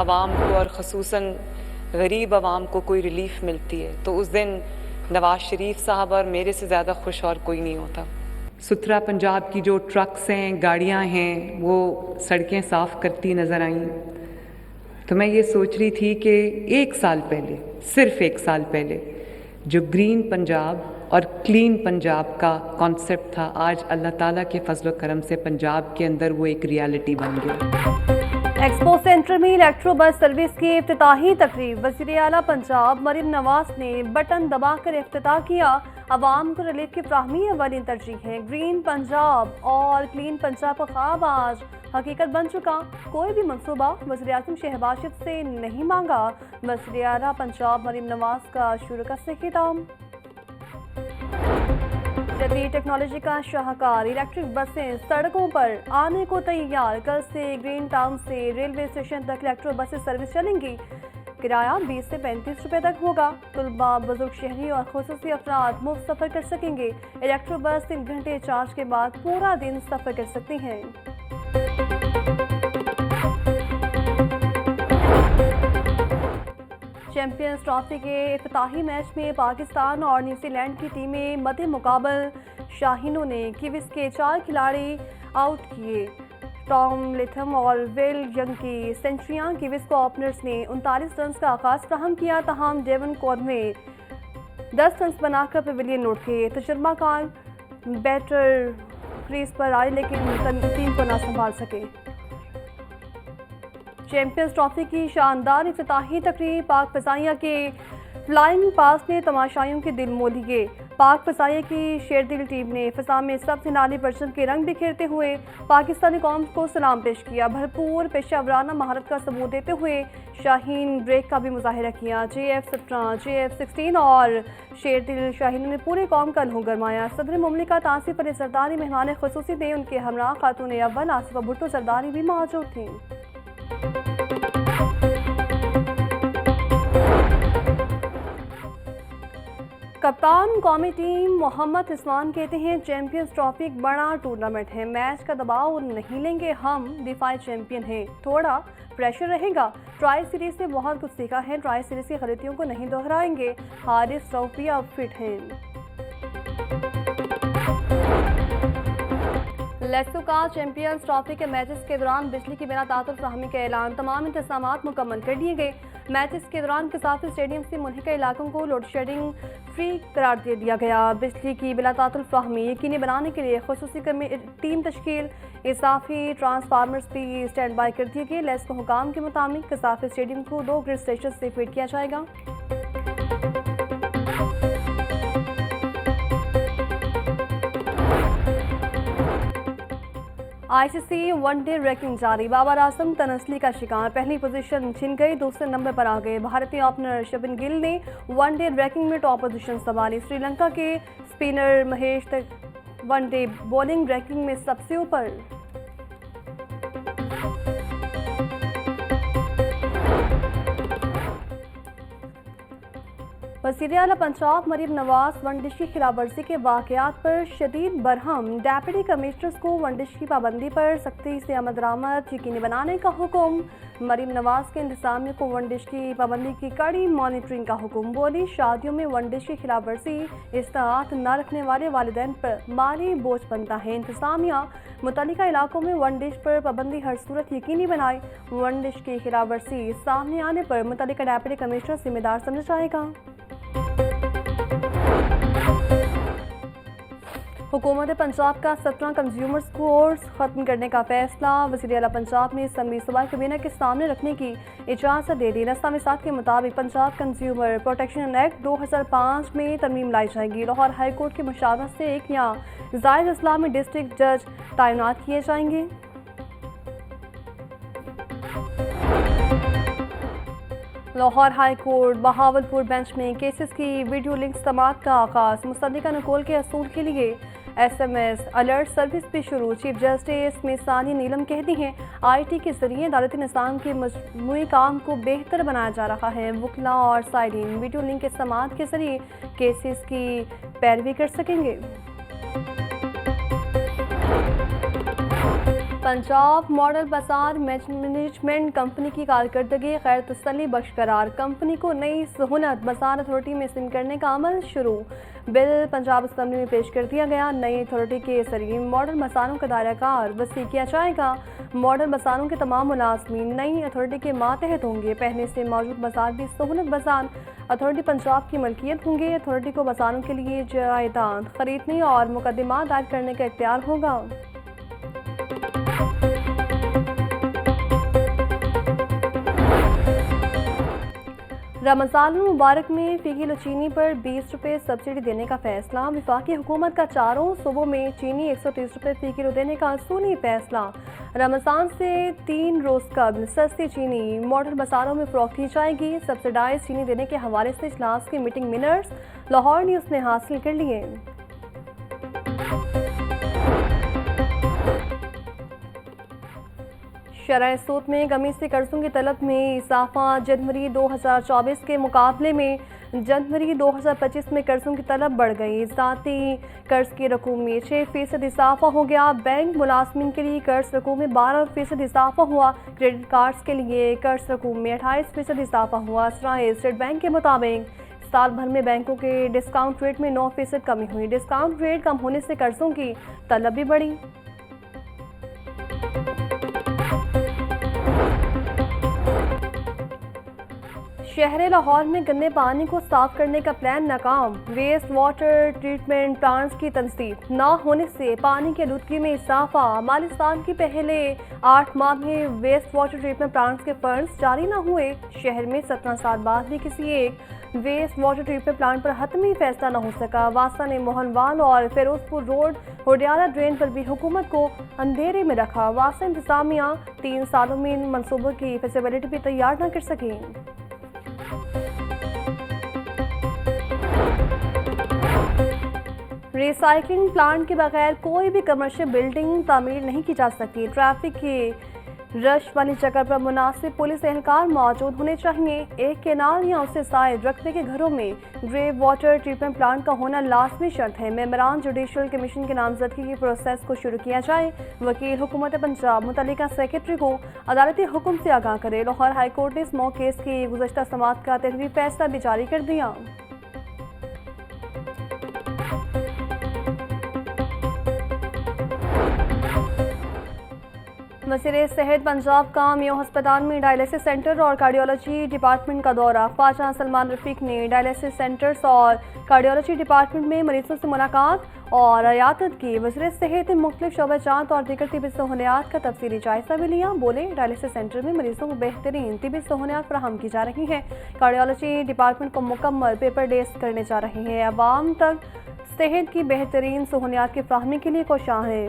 आवाम को और ख़ुसूसन गरीब आवाम को कोई रिलीफ मिलती है तो उस दिन नवाज शरीफ साहब और मेरे से ज़्यादा खुश और कोई नहीं होता। सुथरा पंजाब की जो ट्रक्स हैं, गाड़ियाँ हैं, वो सड़कें साफ़ करती नज़र आईं। तो मैं ये सोच रही थी कि एक साल पहले, सिर्फ एक साल पहले, जो ग्रीन पंजाब और क्लीन पंजाब का कॉन्सेप्ट था, आज अल्लाह ताला के फजल व करम से पंजाब के अंदर वो एक रियलिटी बन गया। एक्सपो सेंटर में इलेक्ट्रो बस सर्विस की इफ्तिताही तकरीब वज़ीर आला पंजाब मरीम नवाज ने बटन दबाकर इफ्तिताह किया। आवाम को रिलीफ की फ्राहमी अवली तरजीह है। ग्रीन पंजाब और क्लीन पंजाब का ख्वाब आज हकीकत बन चुका। कोई भी मनसूबा वज़ीर आज़म शहबाज शरीफ से नहीं मांगा। वज़ीर आला पंजाब मरीम नवाज का शुरू से खिताब। जदीद टेक्नोलॉजी का शाहकार इलेक्ट्रिक बसें सड़कों पर आने को तैयार। कल से ग्रीन टाउन से रेलवे स्टेशन तक इलेक्ट्रिक बसें सर्विस चलेंगी। किराया 20 से 35 रुपए तक होगा। तुलबा, बुजुर्ग शहरी और खुसूसी अफराद मुफ्त सफ़र कर सकेंगे। इलेक्ट्रिक बस 3 घंटे चार्ज के बाद पूरा दिन सफ़र कर सकती हैं। चैंपियंस ट्रॉफी के इफ्तिताही मैच में पाकिस्तान और न्यूजीलैंड की टीमें मद्दे मुकाबल। शाहीनों ने कीवीज के 4 खिलाड़ी आउट किए। टॉम लेथम और विल यंग की सेंचुरियां कीवीज को ओपनर्स ने 39 रन का आगाज फ्राहम किया। तमाम डेवन कॉर्मे 10 रन बनाकर पवेलियन लौट गए। तजुर्बाकार बैटर क्रीज पर आए लेकिन टीम को ना संभाल सके। चैंपियंस ट्रॉफी की शानदार इफ्तिताही तकरीब पाक फ़ज़ाइया के फ्लाइंग पास ने तमाशाइयों के दिल मोह लिए। पाक फ़ज़ाइया की शेरदिल टीम ने फ़ज़ा में सबसे नाली परचम के रंग बिखेरते हुए पाकिस्तानी कौम को सलाम पेश किया। भरपूर पेशावराना महारत का सबूत देते हुए शाहीन ब्रेक का भी मुजाहिरा किया। JF-17, JF-16 और शेरदिल शाहीन ने पूरे कौम का लहू गरमाया। सदर मुमलिकत आसिफ अली जरदारी मेहमान खुसूसी थे। उनके हमरा खातून अव्वल आसिफा भुट्टो जरदारी भी मौजूद थी। कप्तान कौमी टीम मोहम्मद इस्मान कहते हैं चैंपियंस ट्रॉफी एक बड़ा टूर्नामेंट है। मैच का दबाव नहीं लेंगे, हम दिफाई चैंपियन हैं। थोड़ा प्रेशर रहेगा। ट्राई सीरीज से बहुत कुछ सीखा है। ट्राई सीरीज की गलतियों को नहीं दोहराएंगे। हारिस रऊफी अब फिट हैं। लेस्को का चैंपियंस ट्रॉफी के मैचेस के दौरान बिजली की बिना तातुल फ्राहमी का ऐलान। तमाम इंतजामात मुकम्मल कर दिए गए। मैचेस के दौरान कसाफी स्टेडियम से मुल्हिका इलाकों को लोड शेडिंग फ्री करार दे दिया गया। बिजली की बिला तातुल फ्राहमी यकीनी बनाने के लिए खुसूसी टीम तश्कील, इजाफी ट्रांसफार्मर्स भी स्टैंड बाई कर दिए गए। लेस्को हुकाम के मुताबिक कसाफी स्टेडियम को 2 ग्रिड स्टेशन से फीड किया जाएगा। ICC वनडे रैंकिंग जारी। बाबर आजम तनस्ली का शिकार, पहली पोजीशन छिन गई, दूसरे नंबर पर आ गए। भारतीय ओपनर शबिन गिल ने वनडे रैंकिंग में टॉप पोजीशन संभाली। श्रीलंका के spinner Mahesh one day bowling ranking में सबसे ऊपर। वज़ीर आला पंजाब मरीम नवाज वनडिश की खिलाफवर्जी के वाक़यात पर शदीद बरहम। डेप्यूटी कमिश्नर्स को वनडिश की पाबंदी पर सख्ती से अमल दरामद यकीनी बनाने का हुक्म। मरीम नवाज के इंतजामिया को वनडिश की पाबंदी की कड़ी मॉनिटरिंग का हुक्म। बोली, शादियों में वनडिश की खिलाफवर्जी इस्तात न रखने वाले वालिदैन पर माली बोझ बनता है। इंतजामिया मुतल्लिका इलाकों में वनडिश पर पाबंदी हर सूरत यकीनी बनाए। वनडिश की खिलाफवर्जी सामने आने पर मुतल्लिका डेप्यूटी कमिश्नर जिम्मेदार समझा जाएगा। हुकूमत पंजाब का 17 कंज्यूमर्स कोर्स ख़त्म करने का फैसला। वज़ीर आला पंजाब ने असम्बली सूबाई काबीना के सामने रखने की इजाज़त दे दी। दस्तावेज़ात के मुताबिक पंजाब कंज्यूमर प्रोटेक्शन एक्ट 2005 में तरमीम लाई जाएगी। लाहौर हाई कोर्ट की मुशावरत से एक या ज़ायद अजला में डिस्ट्रिक्ट जज तैनात किए जाएंगे। Lahore high court Bahawalpur bench में केसेस की वीडियो लिंक समाअत का आगाज़। मुसद्दिका नकोल के असूल के लिए SMS अलर्ट सर्विस भी शुरू। चीफ जस्टिस मिसानी नीलम कहती हैं IT के जरिए अदालती निज़ाम के मजमूई काम को बेहतर बनाया जा रहा है। वकला और साइलिन वीडियो लिंक के समाअत के जरिए केसेस की पैरवी कर सकेंगे। पंजाब मॉडल बाजार मैनेजमेंट कंपनी की कारकर्दगी गैर तसल्ली बख्श करार, कंपनी को नई सहूलत बाजार अथॉरिटी में सिम करने का अमल शुरू। बिल पंजाब असम्बली में पेश कर दिया गया। नई अथॉरिटी के जरिए मॉडल बाजारों का दायरा कार वसी किया जाएगा। मॉडल बाजारों के तमाम मुलाजमीन नई अथॉरिटी के मातहत होंगे। पहले से मौजूद बाजार भी सहूलत बाजार अथॉरिटी पंजाब की मलकियत होंगे। अथॉरिटी को बाजारों के लिए जायदाद खरीदने और मुकदमा दायर करने का इख्तियार होगा। रमज़ान मुबारक में फ़ी किलो चीनी पर 20 रुपये सब्सिडी देने का फैसला। वफाकी हुकूमत का चारों सूबों में चीनी 130 रुपये फ़ी किलो देने का असूली फैसला। रमज़ान से 3 रोज़ कबल सस्ती चीनी मॉडल बाजारों में फ़रोख्त की जाएगी। सब्सिडाइज चीनी देने के हवाले से इजलास की मीटिंग मिनट्स लाहौर न्यूज़ ने हासिल कर लिए। शरह सूद में कमी से कर्जों की तलब में इजाफा। जनवरी 2024 के मुकाबले में जनवरी 2025 में कर्जों की तलब बढ़ गई। ज़ाती कर्ज की रकूम में 6% इजाफा हो गया। बैंक मुलाजमिन के लिए कर्ज रकूम में 12% इजाफा हुआ। क्रेडिट कार्ड्स के लिए कर्ज रकूम में 28% इजाफा हुआ। स्टेट बैंक के मुताबिक साल भर में बैंकों के डिस्काउंट रेट में 9% कमी हुई। डिस्काउंट रेट कम होने से कर्जों की तलब भी बढ़ी। शहर लाहौर में गंदे पानी को साफ करने का प्लान नाकाम। वेस्ट वाटर ट्रीटमेंट प्लांट्स की तनसीब न होने से पानी की आलूदगी में इजाफा। माली साल के पहले 8 माह में वेस्ट वाटर ट्रीटमेंट प्लांट्स के फंड्स जारी न हुए। शहर में 17 साल बाद भी किसी एक वेस्ट वाटर ट्रीटमेंट प्लांट पर हतमी फैसला न हो सका। वासा ने मोहनवाल और फिरोजपुर रोड होडियाला ड्रेन पर भी हुकूमत को अंधेरे में रखा। वासा इंतजामिया 3 सालों में इन मनसूबों की फिजिबिलिटी भी तैयार न कर सकी। रिसाइकलिंग प्लांट के बगैर कोई भी कमर्शियल बिल्डिंग तामीर नहीं की जा सकती। ट्रैफिक की रश वाली जगह पर मुनासिब पुलिस एहलकार मौजूद होने चाहिए। एक केनाल या उससे साइड रखने के घरों में ग्रे वाटर ट्रीटमेंट प्लांट का होना लाजमी शर्त है। मेंबरान जुडिशल कमीशन की नामजदगी की प्रोसेस को शुरू किया जाए। वकील हुकूमत पंजाब मुतल्लिका सेक्रेटरी को अदालती हुक्म से आगाह करे। लाहौर हाई कोर्ट ने स्मोक केस की गुज़श्ता समाअत का तहरीरी फैसला भी जारी कर दिया। वज़ीर सेहत पंजाब का मियो अस्पताल में डायलिसिस सेंटर और कार्डियोलॉजी डिपार्टमेंट का दौरा। ख्वाजा सलमान रफीक ने डायलिसिस सेंटर्स और कार्डियोलॉजी डिपार्टमेंट में मरीजों से मुलाकात और इयादत की। वज़ीर सेहत ने मुख्तलिफ शोबेजात और दीगर तिबी सहूलियात का तफसीली जायजा भी लिया। बोले डायलिसिस सेंटर में मरीजों को बेहतरीन तिबी सहूलियात फराहम की जा रही हैं। कार्डियोलॉजी डिपार्टमेंट को मुकम्मल पेपर डेस्क करने जा रहे हैं। आवाम तक सेहत की बेहतरीन सहूलियात की फराहमी के लिए कोशां है।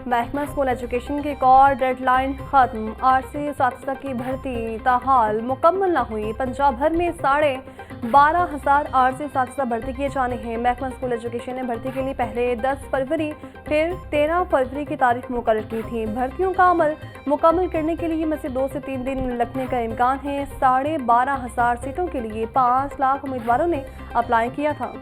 महकमा स्कूल एजुकेशन की एक और डेडलाइन खत्म। आरसी साथिया की भर्ती ताहाल मुकम्मल न हुई। पंजाब भर में 12,500 आरसी साथिया भर्ती किए जाने हैं। महकमा स्कूल एजुकेशन ने भर्ती के लिए पहले 10 फरवरी फिर 13 फरवरी की तारीख मुकर्रर की थी। भर्तियों का अमल मुकम्मल करने के लिए मज़ीद 2 से 3 दिन लगने का इम्कान है। 12,500 सीटों के लिए 5 लाख उम्मीदवारों ने अप्लाई किया था।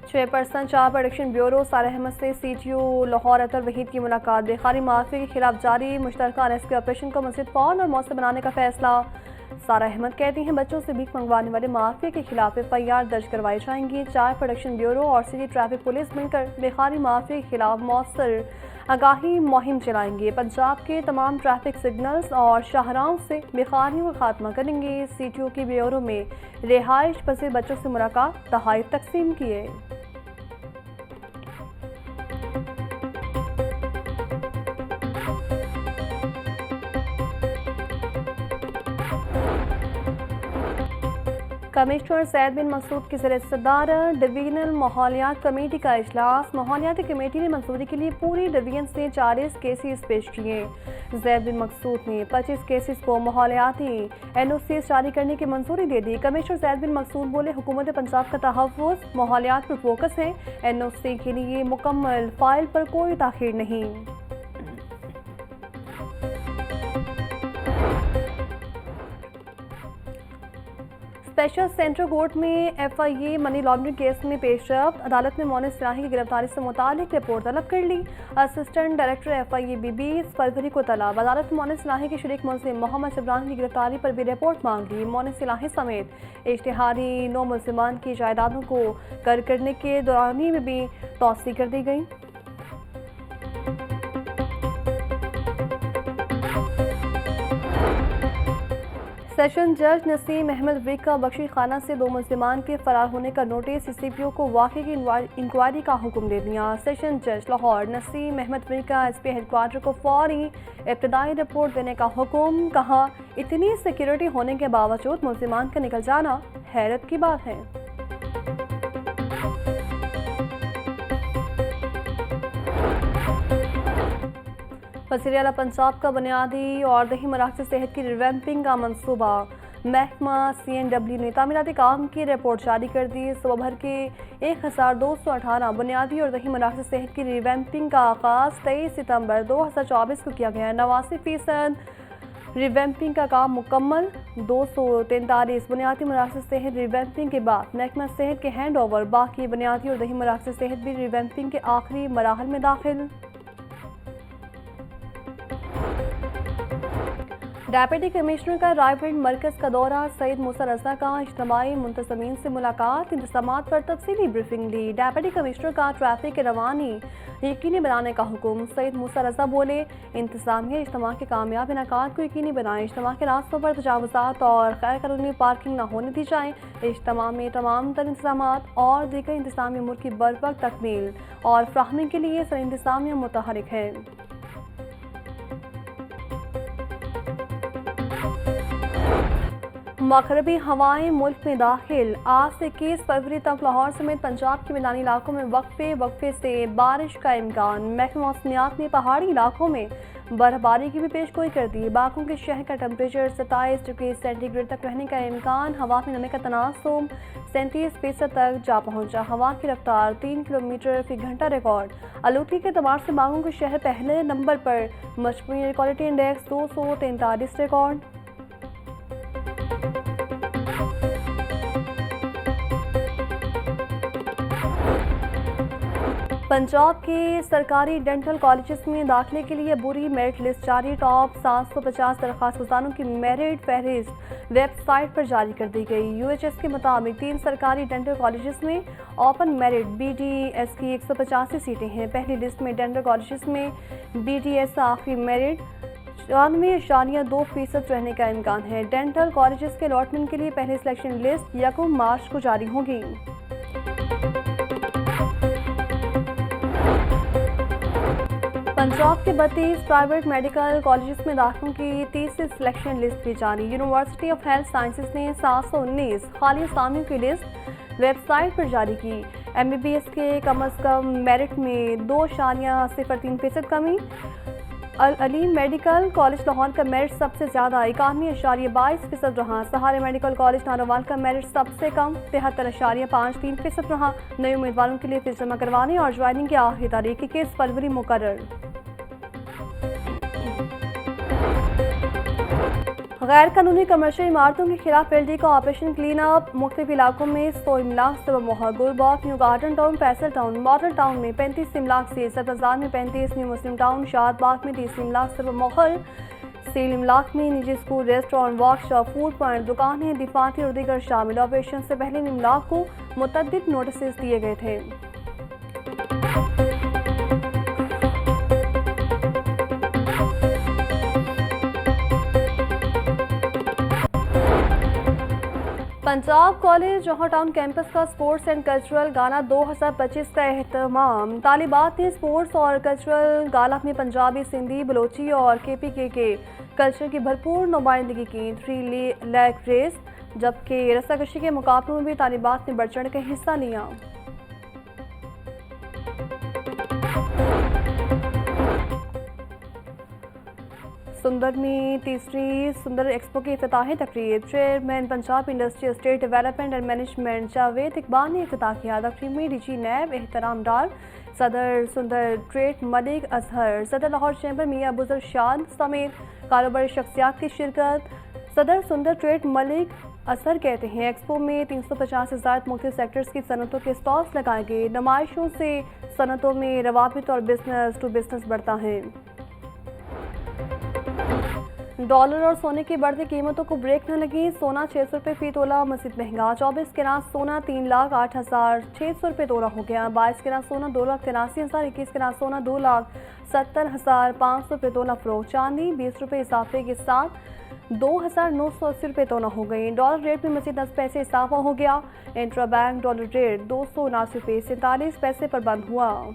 चेयरपर्सन चाह प्रोडक्शन ब्यूरो सारा अहमद से CTO लाहौर अतर वहीद की मुलाकात। बेखारी माफिया के खिलाफ जारी मुश्तरका रेस्क्यू ऑपरेशन को मज़ीद फौल और मौसर बनाने का फैसला। सारा अहमद कहती हैं बच्चों से भीख मंगवाने वाले माफिया के खिलाफ FIR दर्ज करवाई जाएंगी। चाय प्रोडक्शन ब्यूरो और सिटी ट्रैफिक पुलिस मिलकर बेखारी माफिया के खिलाफ मौसर आगाही मुहिम चलाएंगे। पंजाब के तमाम ट्रैफिक सिग्नल्स और शाहराहों से बेखारियों का खात्मा करेंगे। CTO की ब्यूरो में रिहाइश पसीर बच्चों से मुलाकात, तोहफे तकसीम किए। कमिश्नर सैयद बिन मकसूद की सदारत डिवीजनल माहौलियात कमेटी का इजलास। माहौलियाती कमेटी ने मंसूरी के लिए पूरी डिवीजन से 40 केसेस पेश किए। सैयद बिन मकसूद ने 25 केसेस को माहौलियाती NOC जारी करने की मंजूरी दे दी। कमिश्नर सैयद बिन मकसूद बोले हुकूमत पंजाब का तहफ़्फ़ुज़ माहौलियात पर फोकस है। NOC के लिए मुकम्मल फाइल पर कोई ताख़ीर नहीं। स्पेशल सेंट्रल कोर्ट में FIA मनी लॉन्ड्रिंग केस में पेशरफ्त। अदालत ने मोनिस इलाही की गिरफ्तारी से मुतालिक रिपोर्ट तलब कर ली। असिस्टेंट डायरेक्टर FIA 20 फरवरी को तलब। अदालत ने मोनिस इलाही के शरीक मुल्जिम मोहम्मद इब्राहिम की गिरफ्तारी पर भी रिपोर्ट मांग ली। मोनिस इलाही समेत इश्तिहारी 9 मुल्जिमान की जायदादों को कर करने के दौरानी में भी तौसी कर दी गई। सेशन जज नसीम अहमद विक का बख्शी खाना से 2 मुल्जिमान के फरार होने का नोटिस। CCPO को वाक़े की इंक्वायरी का हुक्म दे दिया। सेशन जज लाहौर नसीम अहमद विक का SP हेडक्वार्टर को फौरी इब्तदाई रिपोर्ट देने का हुक्म। कहा, इतनी सिक्योरिटी होने के बावजूद मुल्जिमान का निकल जाना हैरत की बात है। वज़ीर आला पंजाब का बुनियादी और दही मराकज़ सेहत की रिवैम्पिंग का मनसूबा। महकमा CNW ने तामीराती काम की रिपोर्ट जारी कर दी। सुबह भर के 1218 बुनियादी और दही मराकज़ सेहत की रिवैम्पिंग का आगाज़ 23 सितंबर 2024 को किया गया। 89% रिवैम्पिंग का काम मुकम्मल। 243 बुनियादी मराकज़ सेहत रिवैम्पिंग के बाद महकमा सेहत के हैंड ओवर। बाकी बुनियादी और दही मराकज़ सेहत भी रिवैम्पिंग के आखिरी मराहल में दाखिल। डेप्यूटी कमिश्नर का रायपुर मरकज़ का दौरा। सईद मूसा रज़ा का इज्तिमाई मुंतज़मीन से मुलाकात। इंतज़ामात पर तफसीली ब्रीफिंग ली। डेप्यूटी कमिश्नर का ट्रैफिक की रवानी यकीनी बनाने का हुक्म। सईद मूसा रज़ा बोले, इंतज़ामिया इज्तिमा के कामयाब इनेकाद को यकीनी बनाए। इज्तिमा के रास्तों पर तजावुज़ात और गैर कानूनी पार्किंग न होने दी जाए। इज्तिमा में तमाम तर इंतज़ामात और दीगर इंतज़ामी अमूर की बरवक्त तकमील और फ्राहमी के लिए सर इंतज़ामिया मुतहरिक है। मगरबी हवाएं मुल्क में दाखिल। आज से 21 फरवरी तक लाहौर समेत पंजाब के मैदानी इलाकों में वक्फे से बारिश का इम्कान। महकमा मौसमियात ने पहाड़ी इलाकों में बर्फबारी की भी पेशगोई कर दी। बागों के शहर का टेम्परेचर 27 डिग्री सेंटीग्रेड तक रहने का इम्कान। हवा में नमी का तनासुब 37% तक जा पहुंचा। हवा की रफ्तार 3 किलोमीटर फी घंटा रिकॉर्ड। आलूदगी के एतबार से बागों के शहर पहले नंबर पर। मजमूई air quality index 243 record. Punjab के सरकारी डेंटल कॉलेजेस में दाखिले के लिए बुरी मेरिट लिस्ट जारी। टॉप 750 दरख्वास्त गुज़ारों की मेरिट फहरिस्त वेबसाइट पर जारी कर दी गई। UHS के मुताबिक 3 सरकारी डेंटल कॉलेजेस में ओपन मेरिट BDS की 185 सीटें हैं। पहली लिस्ट में डेंटल कॉलेजेस में BDS आखिरी मेरिट 94.2% रहने का इम्कान है। डेंटल कॉलेजेस के अलॉटमेंट के लिए पहली सिलेक्शन लिस्ट 1 मार्च को जारी होगी। पंजाब के 32 प्राइवेट मेडिकल कॉलेजेस में दाखिलों की तीसरी सिलेक्शन लिस्ट भी जारी। यूनिवर्सिटी ऑफ हेल्थ साइंसेज ने 719 खाली असामियों की लिस्ट वेबसाइट पर जारी की। MBBS के कम अज़ कम मेरिट में 2.03% कमी। अलीम मेडिकल कॉलेज लाहौर का मेरिट सबसे ज़्यादा 91.22% रहा। सहारे मेडिकल कॉलेज नारोवाल का मेरिट सबसे कम 73.53% रहा। नए उम्मीदवारों के लिए फीस जमा करवाने और ज्वाइनिंग की आखिरी तारीख 21 फरवरी मुकर्रर। गैर कानूनी कमर्शियल इमारतों के खिलाफ LD का ऑपरेशन क्लीन अप। मुख्तलिफ इलाकों में 100 इमलाक से मोहर। Gulbagh, new garden town, Faisal town, model town में 35 इमलाक से, सब्ज़ार में 35, न्यू मुस्लिम टाउन, शादबाग में 30 इमलाक से मोहर। सील इमलाक में निजी school, restaurant, workshop, food point, दुकानें, दिफाती और दीगर शामिल। ऑपरेशन से पहले इन इमलाक को मुतअद्दिद नोटिस दिए गए थे। पंजाब कॉलेज जौहर टाउन कैंपस का स्पोर्ट्स एंड कल्चरल गाला 2025 का एहतमाम। तालिबात ने स्पोर्ट्स और कल्चरल गाला में पंजाबी, सिंधी, बलोची और KPK के कल्चर की भरपूर नुमाइंदगी की। 3 लैग रेस जबकि रस्साकशी के मुकाबलों में भी तालिबात ने बढ़ चढ़ कर हिस्सा लिया। सुंदर में तीसरी सुंदर एक्सपो की इफ्तिताही तकरीब। Chairman Punjab industry estate development and management Javed Iqbal ने इफ्तिताह किया। तकरीब में DG नैब एहतराम डार, सदर सुंदर ट्रेड मलिक अजहर, सदर लाहौर चैम्बर मियां बुजुर्ग शाद समेत कारोबारी शख्सियात की शिरकत। सदर सुंदर ट्रेड मलिक असर कहते हैं एक्सपो में 350 से ज़्यादा मुख्तलिफ सेक्टर्स की सनतों के स्टॉल्स लगाए गए। नुमाइशों से सनतों में रवाबित और बिजनेस टू बिजनेस बढ़ता है। डॉलर और सोने की बढ़ती कीमतों को ब्रेक न लगी। सोना 600 रुपये फी तोला मज़ीद महंगा। 24 कैरेट सोना 3,08,600 रुपये तोला हो गया। 22 कैरेट सोना 2,83,000। 21 कैरेट सोना 2,70,500 रुपये तोला फरोख्त। चांदी 20 रुपये इजाफे के साथ 2,980 रुपये तोला हो गई। डॉलर रेट में मज़ीद 10 पैसे इजाफा हो गया। इंट्रा बैंक डॉलर रेट 279 रुपये 47 पैसे पर बंद हुआ।